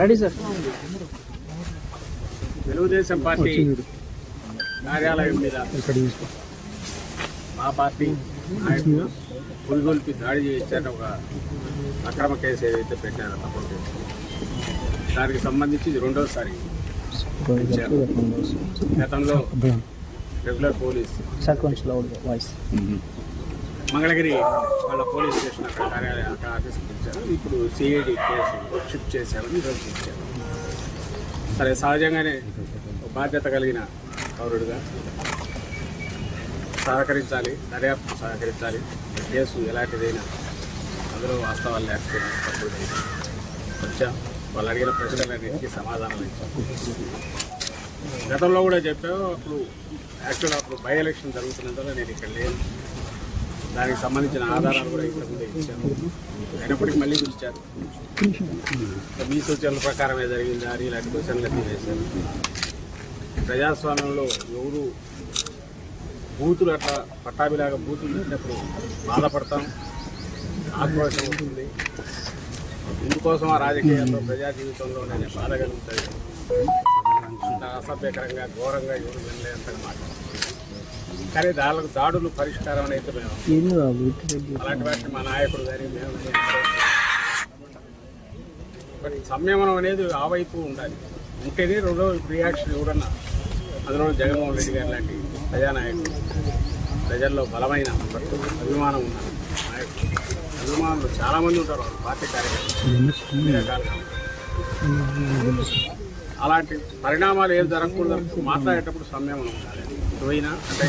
Ready sir. Telugu Desam party కార్యాలయం మీద మా పార్టీ నాయకులు పులిగొల్పి దాడి చేయించారని ఒక అక్రమ కేసు ఏదైతే పెట్టారో తప్పుడు కేసు, దానికి సంబంధించి ఇది రెండోసారి గతంలో రెగ్యులర్ పోలీస్ మంగళగిరి వాళ్ళ పోలీస్ స్టేషన్ అక్కడ కార్యాలయం అక్కడ ఆఫీస్కి ఇచ్చారు. ఇప్పుడు సిఐడి కేసు షిఫ్ట్ చేశారని ఈరోజు ఇచ్చారు. సరే, సహజంగానే బాధ్యత కలిగిన పౌరుడిగా సహకరించాలి, దర్యాప్తు సహకరించాలి. కేసు ఎలాంటిదైనా అందులో వాస్తవాలు లేకపోయినా తప్పుడైనా వచ్చా వాళ్ళు అడిగిన ప్రశ్నలన్నింటికీ సమాధానం ఇచ్చాం. గతంలో కూడా చెప్పాము. అప్పుడు యాక్చువల్గా అప్పుడు బై ఎలక్షన్ జరుగుతున్నందువల్ల నేను ఇక్కడ లేను. దానికి సంబంధించిన ఆధారాలు కూడా ఇంతకుముందే ఇచ్చాను. అయినప్పటికీ మళ్ళీ పిలిచారు. మీ సూచనల ప్రకారమే జరిగిందా అని ఇలాంటి క్వశ్చన్లు అన్నీ వేశారు. ప్రజాస్వామ్యంలో ఎవరు బూతులు అట్లా పట్టాభిలాగా బూతులు పెట్టినప్పుడు బాధపడతాం, ఆక్రోశం అవుతుంది. ఇందుకోసం ఆ రాజకీయాల్లో ప్రజా జీవితంలో నేను బాధ కలుగుతాయి. అంత అసభ్యకరంగా ఘోరంగా ఎవరు వెళ్ళలేంతగా మాట్లాడుతుంది. కానీ దాడులు పరిష్కారం అనేది మేము అలాంటి వాటిని మా నాయకుడు కానీ మేము బట్ సంయమనం అనేది ఆ వైపు ఉండాలి. ఉంటేనే రెండో రియాక్షన్ ఎవరన్నా, అందులో జగన్మోహన్ రెడ్డి గారు లాంటి ప్రజానాయకుడు, ప్రజల్లో బలమైన అభిమానం ఉన్న నాయకుడు. అభిమానులు చాలామంది ఉంటారు వాళ్ళు పార్టీ కార్యకర్తలు. అలాంటి పరిణామాలు ఏం జరగకూడదు. మాట్లాడేటప్పుడు సంయమనం ఉండాలి. పోయినా అంటే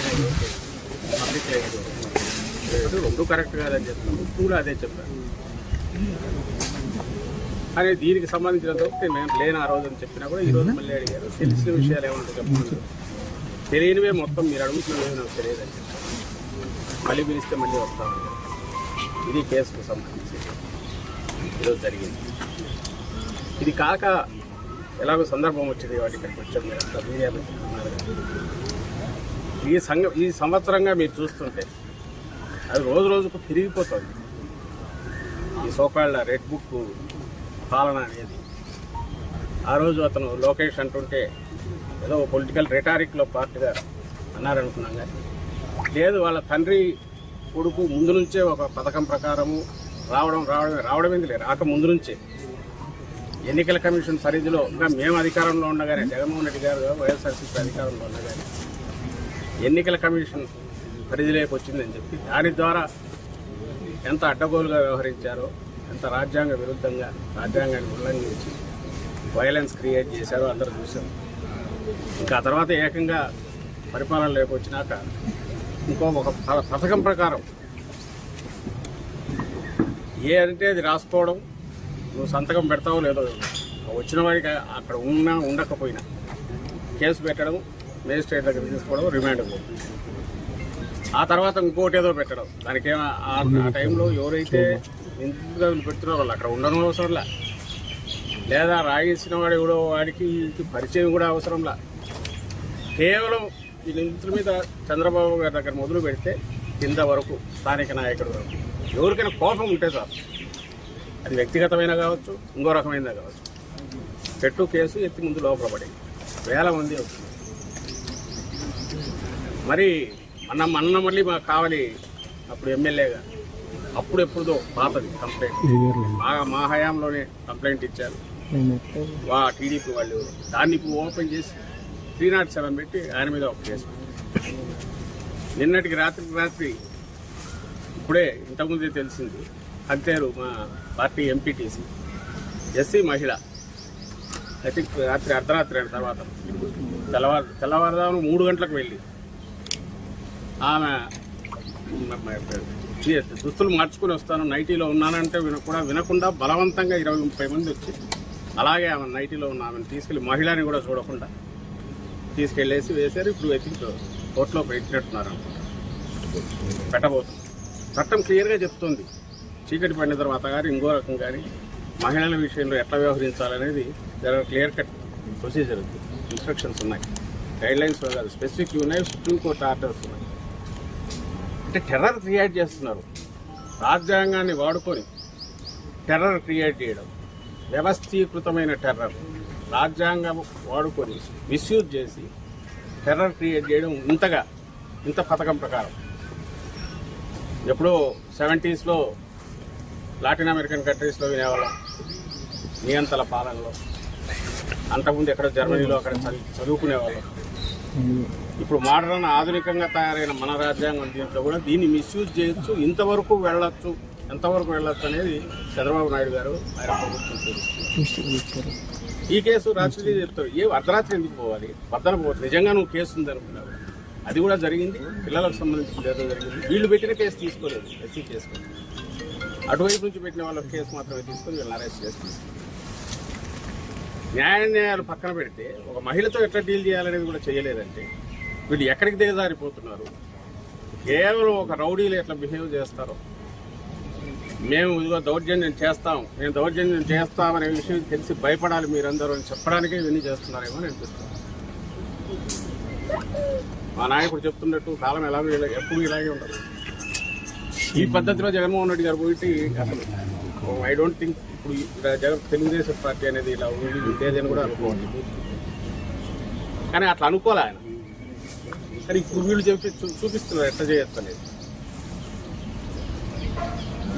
పబ్లిక్ లేదు, రెండు కరెక్ట్ కాదని చెప్తాను. కూడా అదే చెప్పాను. కానీ దీనికి సంబంధించినంత మేము లేని ఆ రోజు అని చెప్పినా కూడా ఈరోజు మళ్ళీ అడిగారు. తెలిసిన విషయాలు ఏమంటే చెప్పండి, తెలియనివే మొత్తం మీరు అడుగుతున్నవి నాకు తెలియదని చెప్పాను. మళ్ళీ పిలిస్తే మళ్ళీ వస్తామని. ఇది కేసుకు సంబంధించి ఈరోజు జరిగింది. ఇది కాక ఎలాగో సందర్భం వచ్చింది వాటి ఇక్కడికి వచ్చాం. మీరు అంతా మీడియా ఈ సంవత్సరంగా మీరు చూస్తుంటే అది రోజు రోజుకు పెరిగిపోతుంది. ఈ సోకాళ్ళ రెడ్ బుక్ పాలన అనేది. ఆ రోజు అతను లోకేష్ అంటుంటే ఏదో పొలిటికల్ రెటారిక్లో పార్ట్గా అన్నారనుకున్నాం. కానీ లేదు, వాళ్ళ తండ్రి కొడుకు ముందు నుంచే ఒక పథకం ప్రకారము రావడం ఎందుకు లేదు, రాక ముందు నుంచే ఎన్నికల కమిషన్ పరిధిలో ఇంకా మేము అధికారంలో ఉండగానే, జగన్మోహన్ రెడ్డి గారు వైఎస్ఆర్సీపీ అధికారంలో ఉండగానే ఎన్నికల కమిషన్ పరిధిలోకి వచ్చిందని చెప్పి దాని ద్వారా ఎంత అడ్డగోలుగా వ్యవహరించారో, ఎంత రాజ్యాంగ విరుద్ధంగా రాజ్యాంగాన్ని ఉల్లంఘించి వైలెన్స్ క్రియేట్ చేశారో అందరూ చూశారు. ఇంకా తర్వాత ఏకంగా పరిపాలనలోకి వచ్చినాక ఒక పథకం ప్రకారం ఏ అంటే అది రాసుకోవడం, నువ్వు సంతకం పెడతావో లేదో, వచ్చిన వాడికి అక్కడ ఉన్నా ఉండకపోయినా కేసు పెట్టడం, మేజిస్ట్రేట్ దగ్గర తీసుకోవడం, రిమాండ్ పోవడం. ఆ తర్వాత ఇంకోటి ఏదో పెట్టడం. దానికి ఆ టైంలో ఎవరైతే ఇంట్లో పెడుతున్నారో వాళ్ళు అక్కడ ఉండడం అవసరంలా, లేదా రాయించిన వాడు ఎవడో వాడికి పరిచయం కూడా అవసరంలా. కేవలం ఈ నిందితుల మీద చంద్రబాబు గారి దగ్గర మొదలు పెడితే కింద వరకు స్థానిక నాయకుడు వరకు ఎవరికైనా కోపం ఉంటే సార్, అది వ్యక్తిగతమైన కావచ్చు, ఇంకో రకమైనదా కావచ్చు, పెట్టు కేసు ఎత్తి ముందు లోపల పడి వేల మంది అవుతుంది. మరి మొన్న మళ్ళీ మాకు కావాలి అప్పుడు ఎమ్మెల్యేగా, అప్పుడు ఎప్పుడుదో పాతది కంప్లైంట్, మా హయాంలోనే కంప్లైంట్ ఇచ్చారు టీడీపీ వాళ్ళు. దాన్ని ఇప్పుడు ఓపెన్ చేసి 307 పెట్టి ఆయన మీద ఒక కేసు. నిన్నటికి రాత్రి ఇప్పుడే ఇంతకుముందే తెలిసింది, అంతేరు మా పార్టీ ఎంపీటీసీ ఎస్సీ మహిళ, ఐ థింక్ రాత్రి అర్ధరాత్రి అయిన తర్వాత తెల్లవారుదాము 3 గంటలకు వెళ్ళి ఆమె దుస్తులు మార్చుకుని వస్తాను, నైటీలో ఉన్నానంటే వినకుండా బలవంతంగా 20-30 మంది వచ్చి అలాగే ఆమె నైటీలో ఉన్న ఆమెను తీసుకెళ్లి, మహిళని కూడా చూడకుండా తీసుకెళ్లేసి వేశారు. ఇప్పుడు ఐ థింక్ కోర్టులో పెట్టినట్టున్నారు అనుకుంటా, పెట్టబోతుంది. చట్టం క్లియర్గా చెప్తుంది, చీకటి పడిన తర్వాత కానీ ఇంకో రకం కానీ మహిళల విషయంలో ఎట్లా వ్యవహరించాలనేది క్లియర్ కట్ ప్రొసీజర్ ఉంది, ఇన్స్ట్రక్షన్స్ ఉన్నాయి, గైడ్ లైన్స్ కాదు, స్పెసిఫిక్ ఉన్నాయి, సుప్రీంకోర్టు ఆర్డర్స్ ఉన్నాయి. అంటే టెర్రర్ క్రియేట్ చేస్తున్నారు, రాజ్యాంగాన్ని వాడుకొని టెర్రర్ క్రియేట్ చేయడం. వ్యవస్థీకృతమైన టెర్రర్, రాజ్యాంగం వాడుకొని మిస్యూజ్ చేసి టెర్రర్ క్రియేట్ చేయడం ఇంత పథకం ప్రకారం. ఎప్పుడో 70s లాటిన్ అమెరికన్ కంట్రీస్లో వినేవాళ్ళం నియంతల పాలనలో. అంతకుముందు ఎక్కడ జర్మనీలో అక్కడ చదువుకునేవాళ్ళం. ఇప్పుడు మోడర్న్ ఆధునికంగా తయారైన మన రాజ్యాంగం దీంట్లో కూడా దీన్ని మిస్యూజ్ చేయొచ్చు, ఎంతవరకు వెళ్ళొచ్చు అనేది చంద్రబాబు నాయుడు గారు ఆయన ప్రభుత్వం తెలుస్తుంది. ఈ కేసు రాత్రి చెప్తారు, అర్ధరాత్రి ఎందుకు పోవాలి, వద్దన పోవాలి, నిజంగా నువ్వు కేసు ఉంది అనుకున్నావు. అది కూడా జరిగింది, పిల్లలకు సంబంధించిన ఏదో జరిగింది. వీళ్ళు పెట్టిన కేసు తీసుకోలేదు, ఎస్సీ కేసు. అటువైపు నుంచి పెట్టిన వాళ్ళ కేసు మాత్రమే తీసుకొని వీళ్ళని అరెస్ట్ చేసి న్యాయాలు పక్కన పెడితే ఒక మహిళతో ఎట్లా డీల్ చేయాలనేది కూడా చేయలేదంటే వీళ్ళు ఎక్కడికి దిగజారిపోతున్నారు. కేవలం ఒక రౌడీలు ఎట్లా బిహేవ్ చేస్తారో, మేము ఇదిగో దౌర్జన్యం చేస్తాం, మేము దౌర్జన్యం చేస్తామనే విషయం తెలిసి భయపడాలి మీరందరూ అని చెప్పడానికే ఇవన్నీ చేస్తున్నారేమో అని అనిపిస్తుంది. మా నాయకుడు చెప్తున్నట్టు కాలం ఎలాగో ఎప్పుడు ఇలాగే ఉండదు. ఈ పద్ధతిలో జగన్మోహన్ రెడ్డి గారు పోయి అసలు ఐ డోంట్ థింక్ ఇప్పుడు తెలుగుదేశం పార్టీ అనేది ఇలా ఉండేదని కూడా అనుకోవాలి. కానీ అట్లా అనుకోలే ఆయన. కానీ ఇప్పుడు వీళ్ళు చూపిస్తున్నారు ఎట్లా చేయొచ్చు అనేది.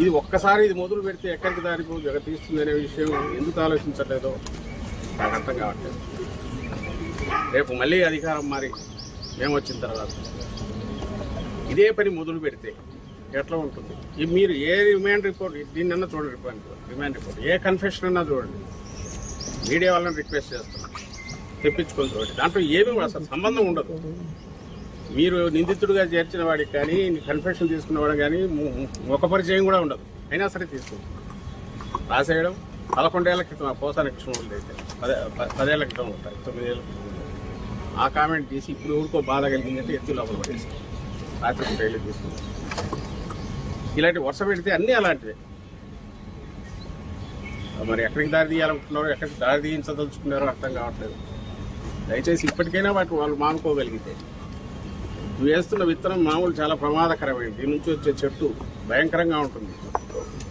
ఇది ఒక్కసారి ఇది మొదలు పెడితే ఎక్కడికి దారిపో జగతీస్తుంది అనే విషయం ఎందుకు ఆలోచించట్లేదో నాకు అర్థం కావట్లేదు. రేపు మళ్ళీ అధికారం మారి మేము వచ్చిన తర్వాత ఇదే పని మొదలు పెడితే ఎట్లా ఉంటుంది? మీరు ఏ రిమాండ్ రిపోర్ట్ దీన్నన్నా చూడండి, రిమాండ్ రిపోర్ట్ ఏ కన్ఫెషన్ అన్నా చూడండి. మీడియా వాళ్ళని రిక్వెస్ట్ చేస్తున్నాం, తెప్పించుకొని చూడండి. దాంట్లో ఏమీ అసలు సంబంధం ఉండదు. మీరు నిందితుడిగా చేర్చిన వాడికి కానీ కన్ఫెషన్ తీసుకున్నవాడు కానీ ఒక పరిచయం కూడా ఉండదు. అయినా సరే తీసుకుంటాం. రాసేయడం 11 ఏళ్ల క్రితం పోసాని కృష్ణమూర్తి అయితే 10 ఏళ్ల క్రితం ఉంటాయి, 9 ఏళ్ల క్రితం ఆ కామెంట్ తీసి ఇప్పుడు ఎవరికో బాధ కలిగిందంటే ఎత్తి లోపల పడేసి రాత్రి రైలు తీసుకుంటాం. ఇలాంటి వర్ష పెడితే అన్నీ అలాంటివే. మరి ఎక్కడికి దారి తీయాలనుకుంటున్నారో, ఎక్కడికి దారి తీయించదలుచుకున్నారో అర్థం కావట్లేదు. దయచేసి ఇప్పటికైనా వాళ్ళు మానుకోగలిగితే. నువ్వు వేస్తున్న విత్తనం మామూలు చాలా ప్రమాదకరమైంది. దీని నుంచి వచ్చే చెట్టు భయంకరంగా ఉంటుంది.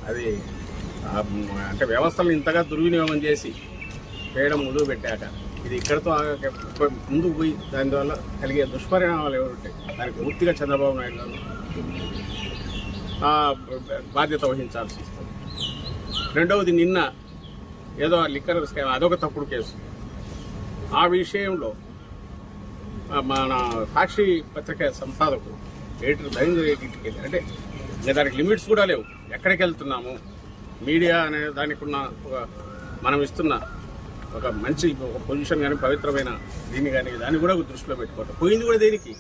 అది అంటే వ్యవస్థలను ఇంతగా దుర్వినియోగం చేసి చేయడం మొదలు పెట్టాక ఇది ఇక్కడతో ముందుకు పోయి దానివల్ల కలిగే దుష్పరిణామాలు ఎవరుంటాయి దానికి పూర్తిగా చంద్రబాబు నాయుడు గారు బాధ్యత వహించాల్సి వస్తుంది. రెండవది, నిన్న ఏదో లిక్కర్ స్కామ్ అదొక తప్పుడు కేసు. ఆ విషయంలో మన సాక్షి పత్రిక సంపాదకుడు ఎడిటర్ ధైర్య ఎడిట్కి అంటే దానికి లిమిట్స్ కూడా లేవు. ఎక్కడికి వెళ్తున్నాము, మీడియా అనే దానికి ఉన్న మనం ఇస్తున్న ఒక మంచి ఒక పొజిషన్ కానీ పవిత్రమైన దీన్ని కానీ దాన్ని కూడా దృష్టిలో పెట్టుకోవటం. పోయింది కూడా దేనికి?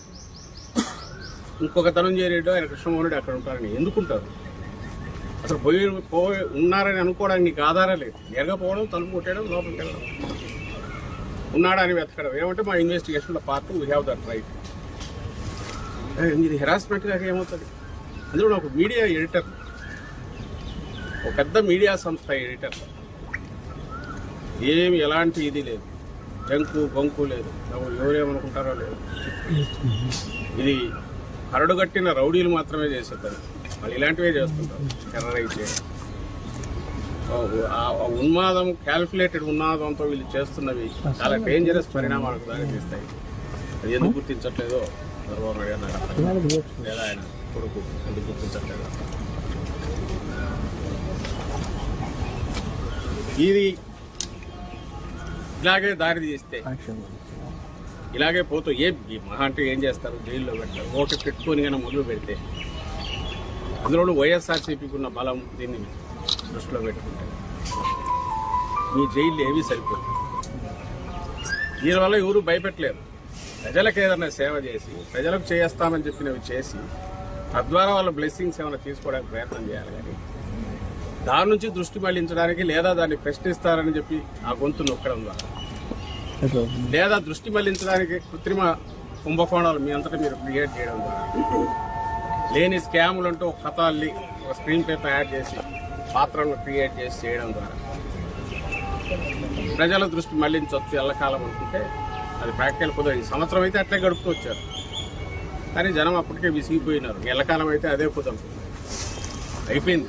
ఇంకొక ధనంజయ రెడ్డి ఆయన కృష్ణమోహన్ రెడ్డి అక్కడ ఉంటారని ఎందుకుంటారు? అసలు ఉన్నారని అనుకోవడానికి నీకు ఆధారం లేదు. నేరుగా పోవడం, తలుపు కొట్టేయడం, లోపలికి వెళ్ళడం, ఉన్నాడా అని వెతకడం. ఏమంటే మా ఇన్వెస్టిగేషన్లో part we have that right. ఇది హెరాస్మెంట్ కాక ఏమవుతుంది? అందులో ఒక మీడియా ఎడిటర్, ఒక పెద్ద మీడియా సంస్థ ఎడిటర్, ఏమి ఎలాంటి ఇది లేదు, జంకు బొంకు లేదు, ఎవరేమనుకుంటారో లేదు. ఇది కరడుగట్టిన రౌడీలు మాత్రమే చేసేస్తారు. వాళ్ళు ఇలాంటివే చేస్తుంటారు, టెర్రరైజ్ చేయడం. ఉన్మాదం, క్యాల్కులేటెడ్ ఉన్మాదంతో వీళ్ళు చేస్తున్నవి చాలా డేంజరస్ పరిణామాలకు దారితీస్తాయి. అది ఎందుకు గుర్తించట్లేదో చంద్రబాబు నాయుడు లేదా ఆయన కొడుకు ఎందుకు గుర్తించట్లేదో. ఇది ఇలాగే దారి తీస్తే ఇలాగే పోతూ మహా అంటే ఏం చేస్తారు? జైల్లో పెడతారు. ఓటు పెట్టుకొని కానీ మొదలు పెడితే అందులో వైఎస్ఆర్సీపీకి ఉన్న బలం దీన్ని దృష్టిలో పెట్టుకుంటే మీ జైళ్ళు ఏమీ సరిపోదు. దీనివల్ల ఎవరు భయపెట్టలేరు. ప్రజలకు ఏదైనా సేవ చేసి, ప్రజలకు చేస్తామని చెప్పినవి చేసి, తద్వారా వాళ్ళ బ్లెస్సింగ్స్ ఏమైనా తీసుకోవడానికి ప్రయత్నం చేయాలి. కానీ దాని నుంచి దృష్టి మళ్లించడానికి లేదా దాన్ని ప్రశ్నిస్తారని చెప్పి ఆ గొంతు నొక్కడం ద్వారా, లేదా దృష్టి మళ్లించడానికి కృత్రిమ కుంభకోణాలు మీ అంతటా మీరు క్రియేట్ చేయడం ద్వారా, లేని స్కాములు అంటూ ఒక కథ అల్లి ఒక స్క్రీన్ ప్లే తయారు చేసి పాత్రలను క్రియేట్ చేసి చేయడం ద్వారా ప్రజల దృష్టి మళ్లించవచ్చు ఎల్లకాలం అనుకుంటే అది ప్రాక్టికల్ కుదరదు. ఈ సంవత్సరం అయితే అట్లే గడుపుతూ వచ్చారు. కానీ జనం అప్పటికే విసిగిపోయినారు. ఎల్లకాలం అయితే అదే కుదరదు, అయిపోయింది.